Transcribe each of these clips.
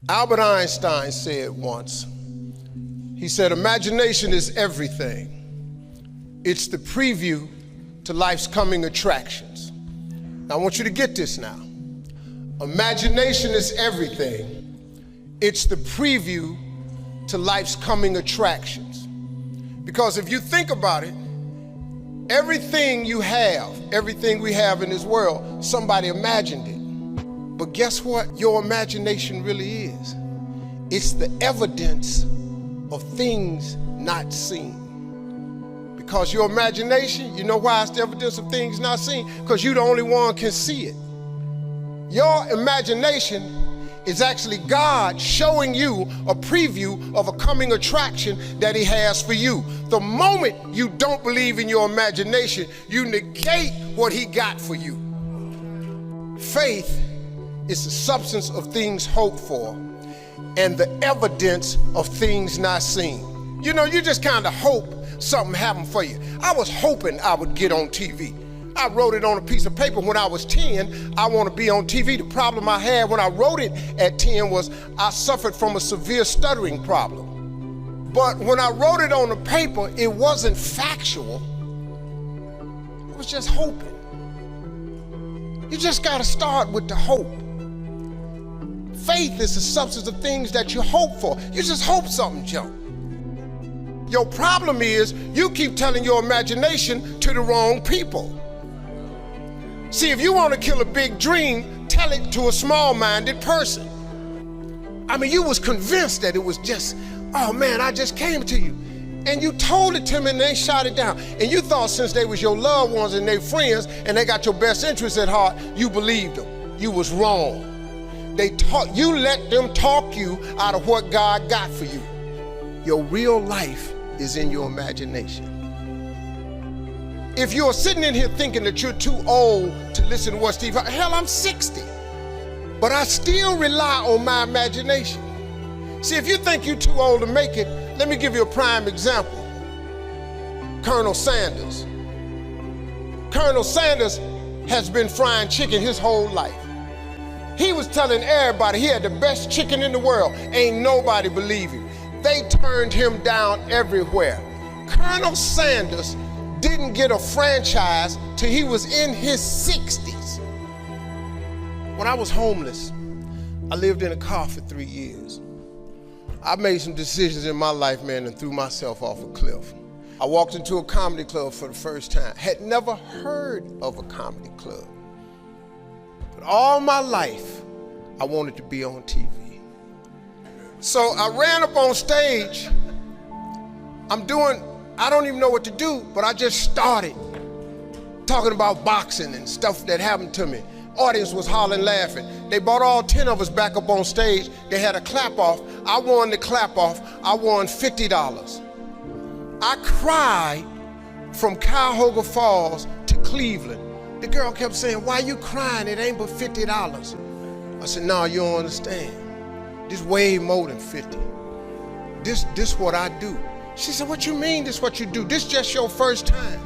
Albert Einstein said once, he said, imagination is everything. It's the preview to life's coming attractions. Now, I want you to get this now. Imagination is everything. It's the preview to life's coming attractions. Because if you think about it, everything you have, everything we have in this world, somebody imagined it. But guess what your imagination really is? It's the evidence of things not seen. Because your imagination, you know why it's the evidence of things not seen? Because you're the only one can see it. Your imagination is actually God showing you a preview of a coming attraction that he has for you. The moment you don't believe in your imagination, you negate what he got for you. Faith is the substance of things hoped for and the evidence of things not seen. You know, you just kind of hope something happened for you. I was hoping I would get on TV. I wrote it on a piece of paper when I was 10, I want to be on TV. The problem I had when I wrote it at 10 was I suffered from a severe stuttering problem. But when I wrote it on the paper, it wasn't factual. I was just hoping. You just got to start with the hope. Faith is the substance of things that you hope for. You just hope something jump. Your problem is you keep telling your imagination to the wrong people. See, if you want to kill a big dream, tell it to a small-minded person. I mean, you was convinced that it was just, oh man, I just came to you. And you told it to them and they shot it down. And you thought since they was your loved ones and they friends and they got your best interests at heart, you believed them. You was wrong. You let them talk you out of what God got for you. Your real life is in your imagination. If you're sitting in here thinking that you're too old to listen to what Steve, hell, I'm 60, but I still rely on my imagination. See, if you think you're too old to make it, let me give you a prime example. Colonel Sanders. Colonel Sanders has been frying chicken his whole life. He was telling everybody he had the best chicken in the world. Ain't nobody believe him. They turned him down everywhere. Colonel Sanders didn't get a franchise till he was in his 60s. When I was homeless, I lived in a car for 3 years. I made some decisions in my life, man, and threw myself off a cliff. I walked into a comedy club for the first time. Had never heard of a comedy club. But all my life, I wanted to be on TV. So I ran up on stage. I don't even know what to do, but I just started talking about boxing and stuff that happened to me. Audience was hollering, laughing. They brought all 10 of us back up on stage. They had a clap off. I won the clap off. I won $50. I cried from Cuyahoga Falls to Cleveland. The girl kept saying, why you crying? It ain't but $50. I said, no, you don't understand. This way more than 50. This what I do. She said, what you mean this what you do? This just your first time.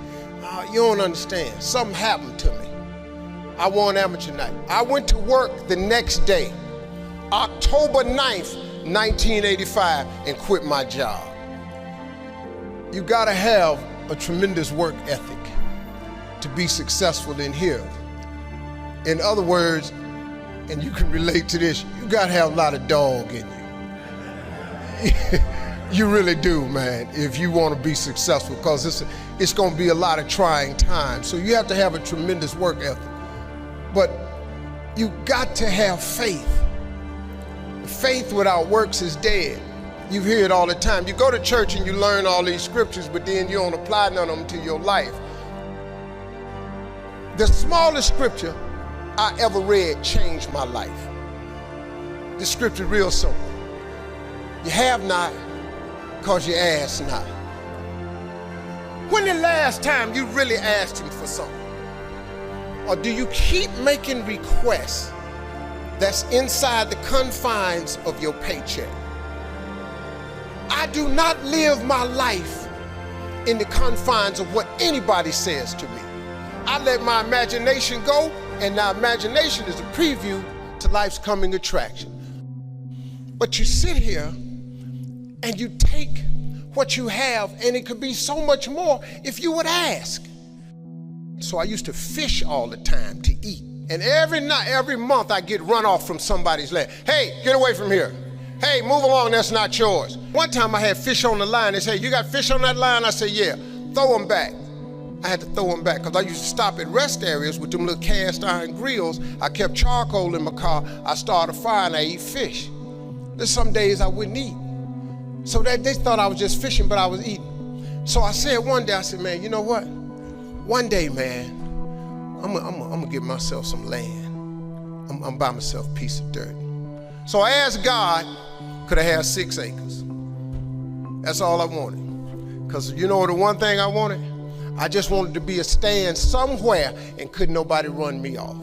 You don't understand. Something happened to me. I won amateur night. I went to work the next day, October 9th, 1985, and quit my job. You gotta have a tremendous work ethic to be successful in here. In other words, and you can relate to this, you gotta have a lot of dog in you. You really do, man, if you want to be successful, because it's going to be a lot of trying times. So you have to have a tremendous work ethic. But you got to have faith. Faith without works is dead. You hear it all the time. You go to church and you learn all these scriptures, but then you don't apply none of them to your life. The smallest scripture I ever read changed my life. The scripture is real simple. You have not, because you ask not. When the last time you really asked him for something? Or do you keep making requests that's inside the confines of your paycheck? I do not live my life in the confines of what anybody says to me. I let my imagination go, and the imagination is a preview to life's coming attraction. But you sit here and you take what you have, and it could be so much more if you would ask. So I used to fish all the time to eat. And every month I get run off from somebody's land. Hey, get away from here. Hey, move along, that's not yours. One time I had fish on the line. They said, you got fish on that line? I said, yeah, throw them back. I had to throw them back because I used to stop at rest areas with them little cast iron grills. I kept charcoal in my car. I started a fire and I eat fish. There's some days I wouldn't eat. So they thought I was just fishing, but I was eating. So I said one day, I said, man, you know what? One day, man, I'm gonna give myself some land. I'm gonna buy myself a piece of dirt. So I asked God, could I have 6 acres? That's all I wanted. Because you know the one thing I wanted? I just wanted to be a stand somewhere and couldn't nobody run me off.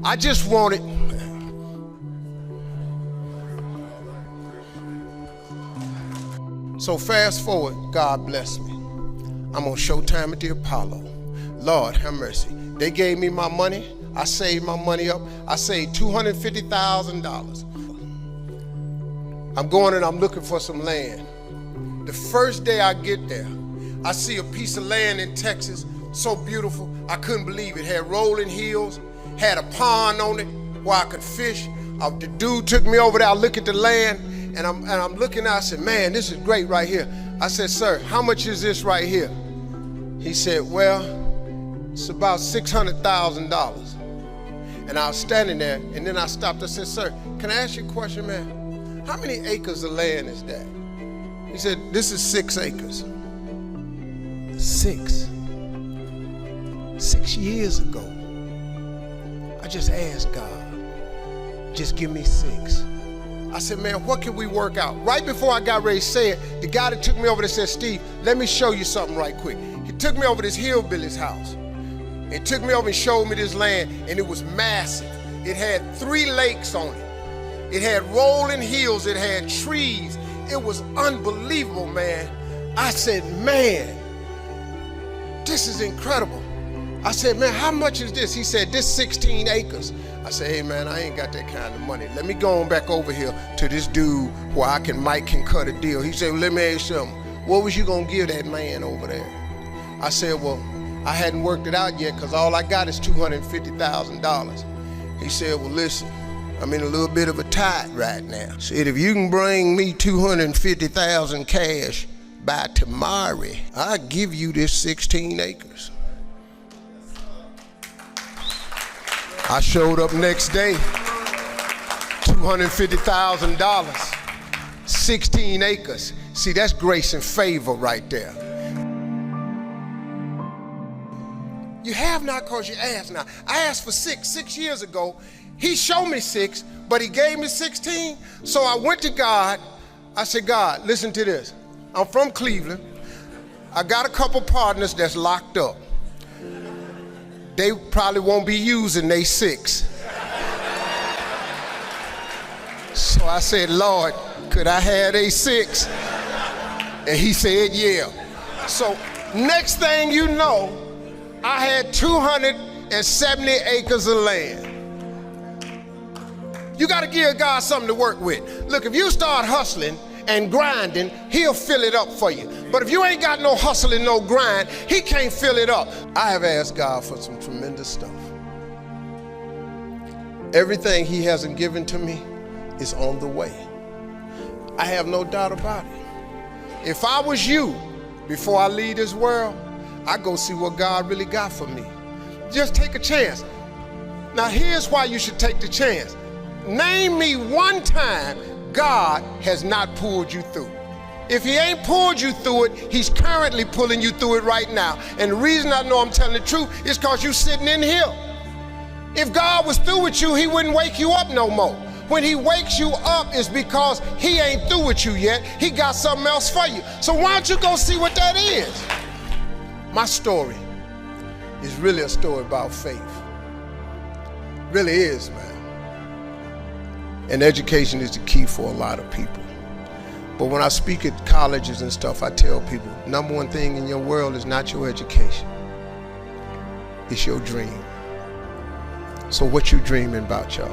I just wanted. So fast forward, God bless me. I'm on Showtime at the Apollo. Lord have mercy. They gave me my money. I saved my money up. I saved $250,000. I'm going and I'm looking for some land. The first day I get there, I see a piece of land in Texas, so beautiful. I couldn't believe it. Had rolling hills, had a pond on it where I could fish. The dude took me over there. I look at the land, and I'm looking out. I said, man, this is great right here. I said, sir, how much is this right here? He said, well, it's about $600,000. And I was standing there, and then I stopped. I said, sir, can I ask you a question, man? How many acres of land is that? He said, this is 6 acres. 6 years ago, I just asked God, just give me 6. I said, man, what can we work out? Right before I got ready to say it, the guy that took me over there said, Steve, let me show you something right quick. He took me over to this hillbilly's house. He took me over and showed me this land, and it was massive. It had 3 lakes on it. It had rolling hills, it had trees. It was unbelievable, man. I said, man, this is incredible. I said, man, how much is this? He said, this 16 acres. I said, hey, man, I ain't got that kind of money. Let me go on back over here to this dude where Mike can cut a deal. He said, well, let me ask you something. What was you gonna give that man over there? I said, well, I hadn't worked it out yet because all I got is $250,000. He said, well, listen, I'm in a little bit of a tight right now. Said, if you can bring me $250,000 cash by tomorrow, I'll give you this 16 acres. I showed up next day, $250,000, 16 acres. See, that's grace and favor right there. You have not because you ask not. I asked for 6 years ago. He showed me 6, but he gave me 16. So I went to God. I said, God, listen to this. I'm from Cleveland. I got a couple partners that's locked up. They probably won't be using they 6. So I said, Lord, could I have they 6? And he said, yeah. So next thing you know, I had 270 acres of land. You got to give God something to work with. Look, if you start hustling and grinding, he'll fill it up for you. But if you ain't got no hustle and no grind, he can't fill it up. I have asked God for some tremendous stuff. Everything he hasn't given to me is on the way. I have no doubt about it. If I was you, before I leave this world, I go see what God really got for me. Just take a chance. Now here's why you should take the chance. Name me one time God has not pulled you through. If he ain't pulled you through it, he's currently pulling you through it right now. And the reason I know I'm telling the truth is because you're sitting in here. If God was through with you, he wouldn't wake you up no more. When he wakes you up is because he ain't through with you yet. He got something else for you. So why don't you go see what that is? My story is really a story about faith. Really is, man. And education is the key for a lot of people. But when I speak at colleges and stuff, I tell people, number one thing in your world is not your education. It's your dream. So what you dreaming about, y'all?